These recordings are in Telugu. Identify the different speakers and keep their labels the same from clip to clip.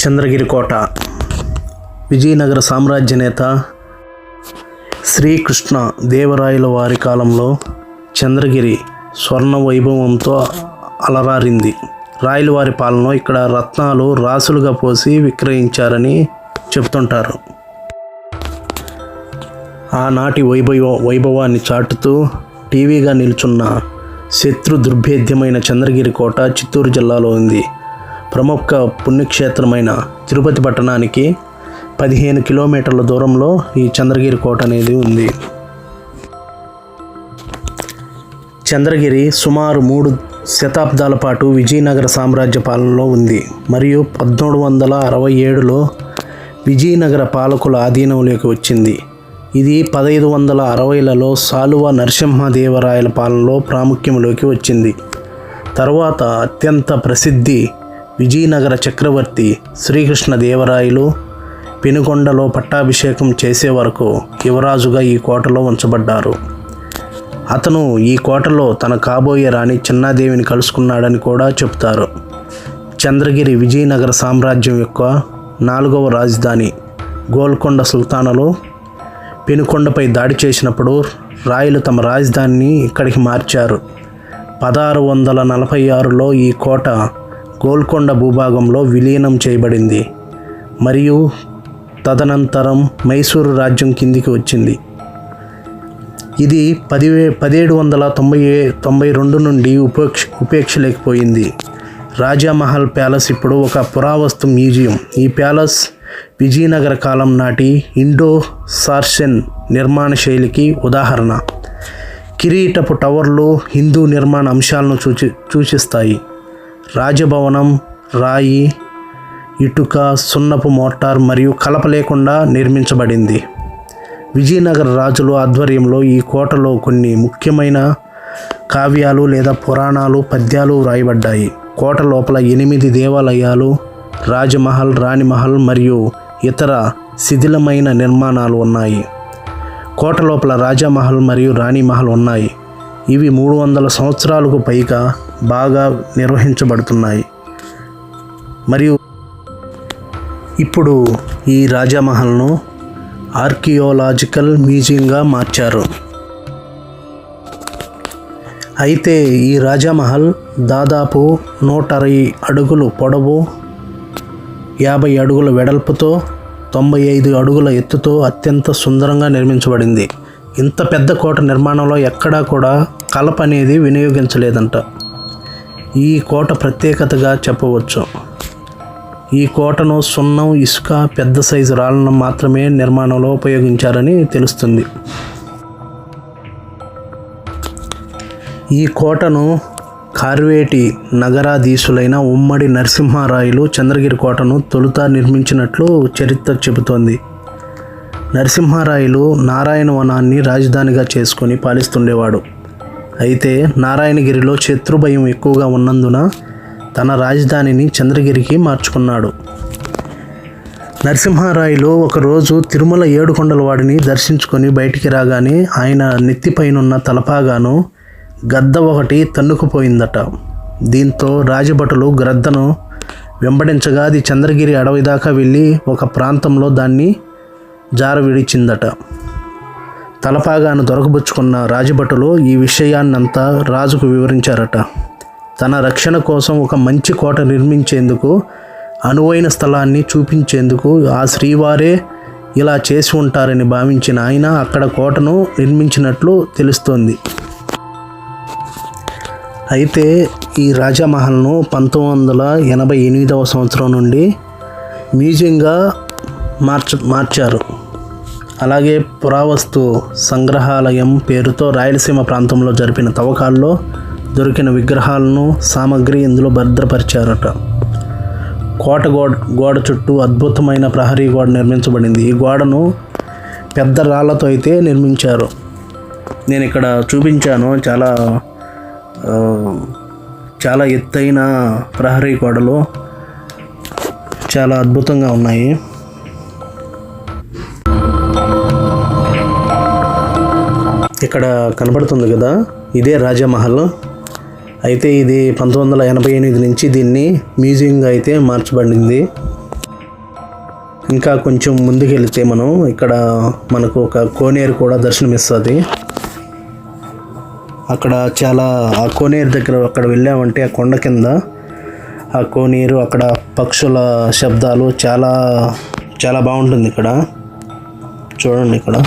Speaker 1: చంద్రగిరి కోట విజయనగర సామ్రాజ్య నేత శ్రీకృష్ణ దేవరాయల వారి కాలంలో చంద్రగిరి స్వర్ణ వైభవంతో అలరారింది. రాయల వారి పాలనలో ఇక్కడ రత్నాలు రాసులుగా పోసి విక్రయించారని చెప్తుంటారు. ఆనాటి వైభవాన్ని చాటుతూ టీవీగా నిల్చున్న శత్రు దుర్భేద్యమైన చంద్రగిరి కోట చిత్తూరు జిల్లాలో ఉంది. ప్రముఖ పుణ్యక్షేత్రమైన తిరుపతి పట్టణానికి 15 కిలోమీటర్ల దూరంలో ఈ చంద్రగిరి కోట అనేది ఉంది. చంద్రగిరి సుమారు 3 శతాబ్దాల పాటు విజయనగర సామ్రాజ్య పాలనలో ఉంది మరియు 1767లో విజయనగర పాలకుల ఆధీనంలోకి వచ్చింది. ఇది 1560లలో సాలువ నరసింహదేవరాయల పాలనలో ప్రాముఖ్యంలోకి వచ్చింది. తరువాత అత్యంత ప్రసిద్ధి విజయనగర చక్రవర్తి శ్రీకృష్ణదేవరాయలు పెనుకొండలో పట్టాభిషేకం చేసే వరకు యువరాజుగా ఈ కోటలో ఉంచబడ్డారు. అతను ఈ కోటలో తన కాబోయే రాణి చిన్నాదేవిని కలుసుకున్నాడని కూడా చెబుతారు. చంద్రగిరి విజయనగర సామ్రాజ్యం యొక్క 4వ రాజధాని. గోల్కొండ సుల్తానులు పెనుకొండపై దాడి చేసినప్పుడు రాయలు తమ రాజధానిని ఇక్కడికి మార్చారు. 1646లో ఈ కోట గోల్కొండ భూభాగంలో విలీనం చేయబడింది మరియు తదనంతరం మైసూరు రాజ్యం కిందికి వచ్చింది. ఇది 1792 నుండి ఉపేక్షలేకపోయింది. రాజామహల్ ప్యాలెస్ ఇప్పుడు ఒక పురావస్తు మ్యూజియం. ఈ ప్యాలెస్ విజయనగర కాలం నాటి ఇండో సార్సెన్ నిర్మాణ శైలికి ఉదాహరణ. కిరీటపు టవర్లు హిందూ నిర్మాణ అంశాలను సూచిస్తాయి. రాజభవనం రాయి, ఇటుక, సున్నపు మోటార్ మరియు కలప లేకుండా నిర్మించబడింది. విజయనగర రాజుల ఆధ్వర్యంలో ఈ కోటలో కొన్ని ముఖ్యమైన కావ్యాలు లేదా పురాణాలు, పద్యాలు వ్రాయబడ్డాయి. కోట లోపల 8 దేవాలయాలు, రాజమహల్, రాణిమహల్ మరియు ఇతర శిథిలమైన నిర్మాణాలు ఉన్నాయి. కోట లోపల రాజమహల్ మరియు రాణిమహల్ ఉన్నాయి. ఇవి 300 సంవత్సరాలకు పైగా బాగా నిర్వహించబడుతున్నాయి మరియు ఇప్పుడు ఈ రాజమహల్ను ఆర్కియోలాజికల్ మ్యూజియంగా మార్చారు. అయితే ఈ రాజమహల్ దాదాపు 160 అడుగులు పొడవు, 50 అడుగుల వెడల్పుతో, 95 అడుగుల ఎత్తుతో అత్యంత సుందరంగా నిర్మించబడింది. ఇంత పెద్ద కోట నిర్మాణంలో ఎక్కడా కూడా కలప అనేది వినియోగించలేదంట. ఈ కోట ప్రత్యేకతగా చెప్పవచ్చు. ఈ కోటను సున్నం, ఇసుక, పెద్ద సైజు రాళ్ళను మాత్రమే నిర్మాణంలో ఉపయోగించారని తెలుస్తుంది. ఈ కోటను కార్వేటి నగరాధీశులైన ఉమ్మడి నరసింహారాయలు చంద్రగిరి కోటను తొలుత నిర్మించినట్లు చరిత్ర చెబుతోంది. నరసింహారాయలు నారాయణవనాన్ని రాజధానిగా చేసుకొని పాలిస్తుండేవాడు. అయితే నారాయణగిరిలో శత్రు భయం ఎక్కువగా ఉన్నందున తన రాజధానిని చంద్రగిరికి మార్చుకున్నాడు. నరసింహారాయలు ఒకరోజు తిరుమల ఏడుకొండల వాడిని దర్శించుకొని బయటికి రాగానే ఆయన నెత్తిపైనున్న తలపాగాను గద్ద ఒకటి తన్నుకుపోయిందట. దీంతో రాజభటులు గ్రద్దను వెంబడించగా అది చంద్రగిరి అడవి దాకా వెళ్ళి ఒక ప్రాంతంలో దాన్ని జార విడిచిందట. తలపాగాను దొరకబుచ్చుకున్న రాజభటులు ఈ విషయాన్నంతా రాజుకు వివరించారట. తన రక్షణ కోసం ఒక మంచి కోట నిర్మించేందుకు, అనువైన స్థలాన్ని చూపించేందుకు ఆ శ్రీవారే ఇలా చేసి ఉంటారని భావించిన ఆయన అక్కడ కోటను నిర్మించినట్లు తెలుస్తోంది. అయితే ఈ రాజమహల్ను 1988వ సంవత్సరం నుండి మ్యూజియంగా మార్చారు. అలాగే పురావస్తు సంగ్రహాలయం పేరుతో రాయలసీమ ప్రాంతంలో జరిపిన తవ్వకాల్లో దొరికిన విగ్రహాలను, సామగ్రి ఇందులో భద్రపరిచారట. కోట గోడ చుట్టూ అద్భుతమైన ప్రహరీ గోడ నిర్మించబడింది. ఈ గోడను పెద్ద రాళ్లతో అయితే నిర్మించారు. నేను ఇక్కడ చూపించాను. చాలా ఎత్తైన ప్రహరీ గోడలు చాలా అద్భుతంగా ఉన్నాయి. ఇక్కడ కనబడుతుంది కదా, ఇదే రాజమహల్. అయితే ఇది 1988 నుంచి దీన్ని మ్యూజియంగా అయితే మార్చబడింది. ఇంకా కొంచెం ముందుకు వెళితే మనం ఇక్కడ మనకు ఒక కోనేరు కూడా దర్శనమిస్తుంది. అక్కడ చాలా ఆ కోనేరు దగ్గర అక్కడ వెళ్ళామంటే ఆ కొండ కింద ఆ కోనేరు, అక్కడ పక్షుల శబ్దాలు చాలా చాలా బాగుంటుంది. ఇక్కడ చూడండి, ఇక్కడ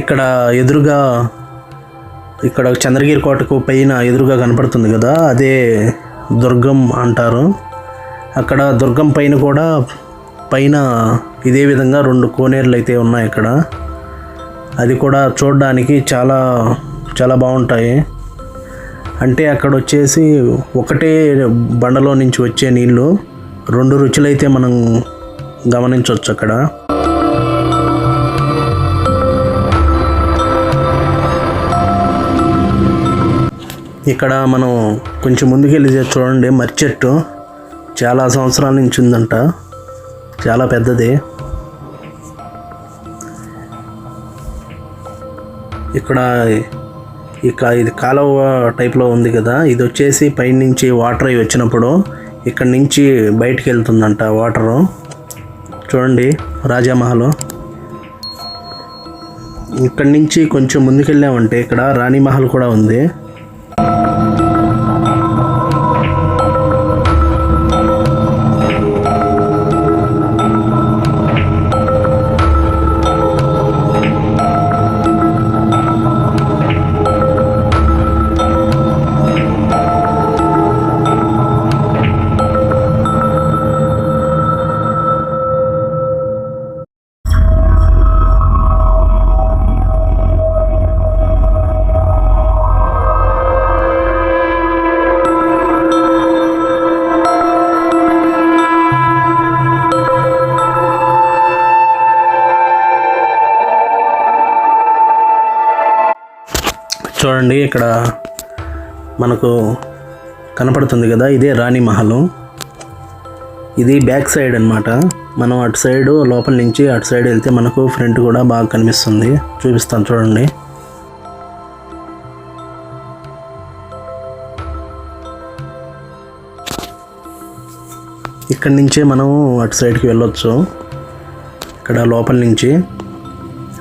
Speaker 1: ఇక్కడ ఎదురుగా ఇక్కడ చంద్రగిరి కోటకు పైన ఎదురుగా కనపడుతుంది కదా, అదే దుర్గం అంటారు. అక్కడ దుర్గం పైన కూడా పైన ఇదే విధంగా 2 కోనేరులు అయితే ఉన్నాయి ఇక్కడ. అది కూడా చూడడానికి చాలా చాలా బాగుంటాయి. అంటే అక్కడ వచ్చేసి ఒకటే బండలో నుంచి వచ్చే నీళ్ళు 2 రుచులైతే మనం గమనించవచ్చు అక్కడ. ఇక్కడ మనం కొంచెం ముందుకెళ్ళి చూడండి, మర్రి చెట్టు చాలా సంవత్సరాల నుంచి ఉందంట, చాలా పెద్దది. ఇక్కడ ఇది కాలువ టైప్లో ఉంది కదా, ఇది వచ్చేసి పైనుంచి వాటర్ అవి వచ్చినప్పుడు ఇక్కడ నుంచి బయటికి వెళ్తుందంట వాటరు. చూడండి రాజామహల్. ఇక్కడి నుంచి కొంచెం ముందుకెళ్ళామంటే ఇక్కడ రాణిమహల్ కూడా ఉంది. చూడండి, ఇక్కడ మనకు కనపడుతుంది కదా, ఇదే రాణిమహల్. ఇది బ్యాక్ సైడ్ అన్నమాట. మనం అటు సైడ్ లోపల నుంచి అటు సైడ్ వెళ్తే మనకు ఫ్రంట్ కూడా బాగా కనిపిస్తుంది. చూపిస్తాను చూడండి. ఇక్కడి నుంచే మనం అటు సైడ్కి వెళ్ళొచ్చు. ఇక్కడ లోపల నుంచి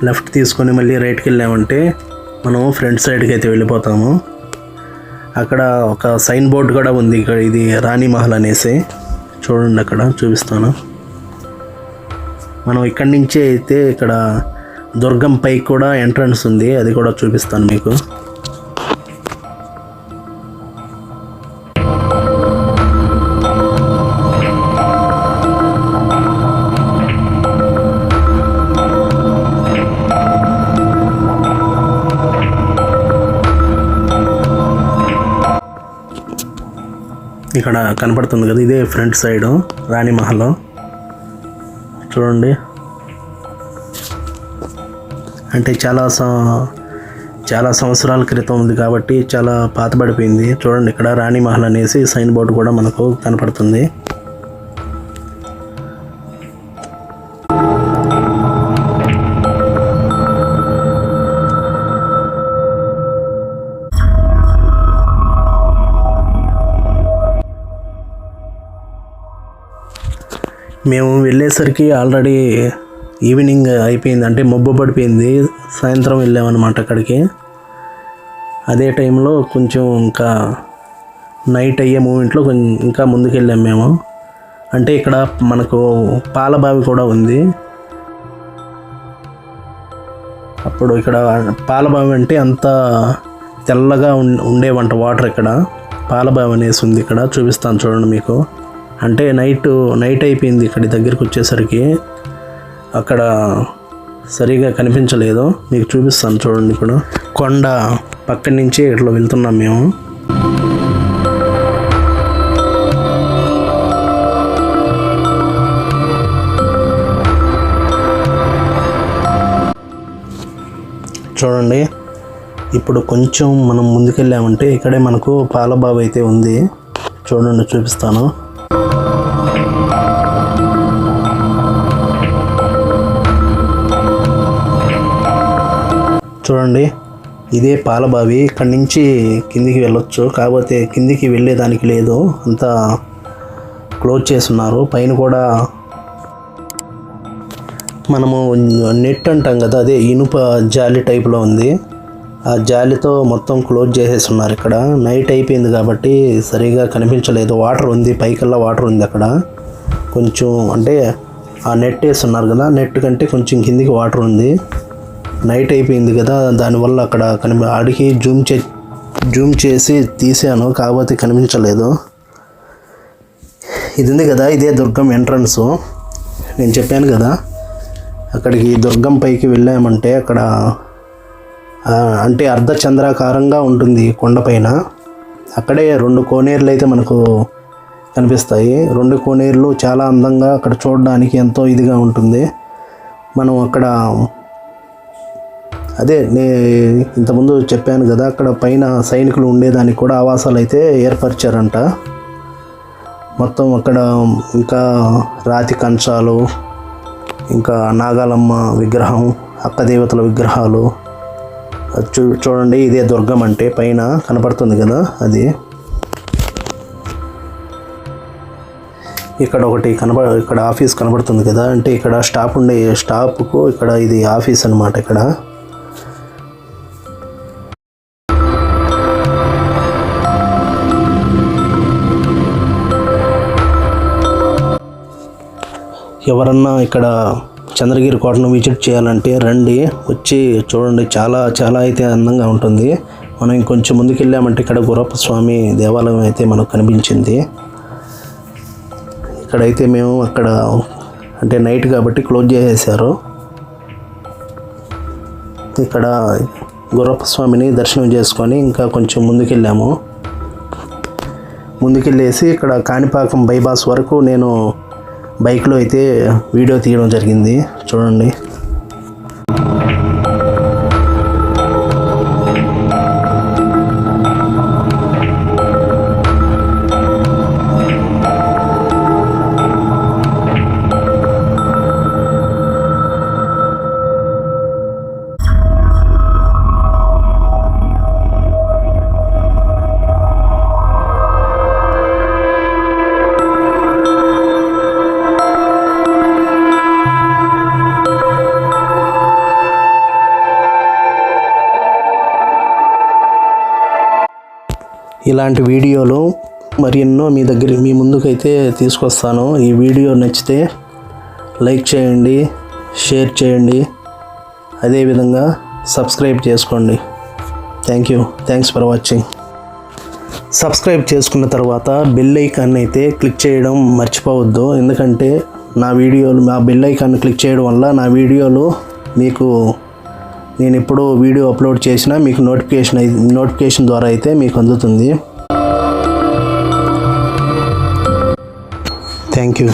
Speaker 1: లెఫ్ట్ తీసుకొని మళ్ళీ రైట్కి వెళ్ళామంటే మనం ఫ్రంట్ సైడ్కి అయితే వెళ్ళిపోతాము. అక్కడ ఒక సైన్ బోర్డు కూడా ఉంది, ఇక్కడ ఇది రాణిమహల్ అనేసి. చూడండి, అక్కడ చూపిస్తాను. మనం ఇక్కడి నుంచే అయితే ఇక్కడ దుర్గం పైకి కూడా ఎంట్రన్స్ ఉంది, అది కూడా చూపిస్తాను మీకు. ఇక్కడ కనపడుతుంది కదా, ఇదే ఫ్రంట్ సైడ్ రాణిమహల్. చూడండి, అంటే చాలా సంవత్సరాల క్రితం ఉంది కాబట్టి చాలా పాతబడిపోయింది. చూడండి, ఇక్కడ రాణిమహల్ అనేసి సైన్ బోర్డు కూడా మనకు కనపడుతుంది. మేము వెళ్ళేసరికి ఆల్రెడీ ఈవినింగ్ అయిపోయింది, అంటే మబ్బు పడిపోయింది. సాయంత్రం వెళ్ళామన్నమాట అక్కడికి. అదే టైంలో కొంచెం ఇంకా నైట్ అయ్యే మూమెంట్లో ఇంకా ముందుకు వెళ్ళాము మేము. అంటే ఇక్కడ మనకు పాలబావి కూడా ఉంది. అప్పుడు ఇక్కడ పాలబావి అంటే అంత తెల్లగా ఉండేవంట వాటర్. ఇక్కడ పాలబావి అనేసి ఉంది, ఇక్కడ చూపిస్తాను చూడండి మీకు. అంటే నైట్ అయిపోయింది ఇక్కడి దగ్గరికి వచ్చేసరికి, అక్కడ సరిగా కనిపించలేదు. మీకు చూపిస్తాను చూడండి. ఇప్పుడు కొండ పక్కన నుంచి ఇట్లా వెళ్తున్నాం మేము. చూడండి, ఇప్పుడు కొంచెం మనం ముందుకెళ్ళామంటే ఇక్కడే మనకు పాలబావి అయితే ఉంది. చూడండి, చూపిస్తాను. చూడండి, ఇదే పాలబావి. ఇక్కడి నుంచి కిందికి వెళ్ళొచ్చు, కాకపోతే కిందికి వెళ్ళేదానికి లేదు, అంతా క్లోజ్ చేస్తున్నారు. పైన కూడా మనము నెట్ అంటాం కదా, అదే ఇనుప జాలి టైప్లో ఉంది. ఆ జాలితో మొత్తం క్లోజ్ చేసేస్తున్నారు. ఇక్కడ నైట్ అయిపోయింది కాబట్టి సరిగా కనిపించలేదు. వాటర్ ఉంది, పైకల్లా వాటర్ ఉంది. అక్కడ కొంచెం అంటే ఆ నెట్ వేస్తున్నారు కదా, నెట్ కంటే కొంచెం కిందికి వాటర్ ఉంది. నైట్ అయిపోయింది కదా, దానివల్ల అక్కడ ఆడికి జూమ్ చేసి తీసాను, కాకపోతే కనిపించలేదు. ఇది ఉంది కదా, ఇదే దుర్గం ఎంట్రన్స్. నేను చెప్పాను కదా, అక్కడికి దుర్గం పైకి వెళ్ళామంటే అక్కడ అంటే అర్ధచంద్రాకారంగా ఉంటుంది కొండపైన. అక్కడే 2 కోనేరులు అయితే మనకు కనిపిస్తాయి. 2 కోనేరులు చాలా అందంగా అక్కడ చూడడానికి ఎంతో ఇదిగా ఉంటుంది. మనం అక్కడ అదే ఇంతకుముందు చెప్పాను కదా, అక్కడ పైన సైనికులు ఉండేదానికి కూడా ఆవాసాలు అయితే ఏర్పరిచారంట. మొత్తం అక్కడ ఇంకా రాతి కంచాలు, ఇంకా నాగాలమ్మ విగ్రహం, అక్కదేవతల విగ్రహాలు. చూడండి, ఇదే దుర్గం అంటే పైన కనపడుతుంది కదా అది. ఇక్కడ ఒకటి ఇక్కడ ఆఫీస్ కనబడుతుంది కదా, అంటే ఇక్కడ స్టాప్కు ఇక్కడ ఇది ఆఫీస్ అన్నమాట. ఇక్కడ ఎవరన్నా ఇక్కడ చంద్రగిరి కోటను విజిట్ చేయాలంటే రండి, వచ్చి చూడండి. చాలా చాలా అయితే అందంగా ఉంటుంది. మనం ఇంకొంచెం ముందుకు వెళ్ళామంటే ఇక్కడ గురప్ప స్వామి దేవాలయం అయితే మనకు కనిపించింది. ఇక్కడైతే మేము అక్కడ అంటే నైట్ కాబట్టి క్లోజ్ చేసేసారు. ఇక్కడ గురప్ప స్వామిని దర్శనం చేసుకొని ఇంకా కొంచెం ముందుకెళ్ళాము. ముందుకెళ్ళేసి ఇక్కడ కాణిపాకం బైపాస్ వరకు నేను బైక్లో అయితే వీడియో తీయడం జరిగింది. చూడండి, ఇలాంటి వీడియోలు మరెన్నో మీ ముందుకైతే తీసుకొస్తాను. ఈ వీడియో నచ్చితే లైక్ చేయండి, షేర్ చేయండి, అదేవిధంగా సబ్స్క్రైబ్ చేసుకోండి. Thanks for watching. సబ్స్క్రైబ్ చేసుకున్న తర్వాత బెల్ ఐకాన్ అయితే క్లిక్ చేయడం మర్చిపోవద్దు. ఎందుకంటే నా బెల్ ఐకాన్ క్లిక్ చేయడం వల్ల నా వీడియోలు మీకు నేను ఎప్పుడు వీడియో అప్లోడ్ చేసినా మీకు నోటిఫికేషన్ ద్వారా అయితే మీకు అందుతుంది. Thank you.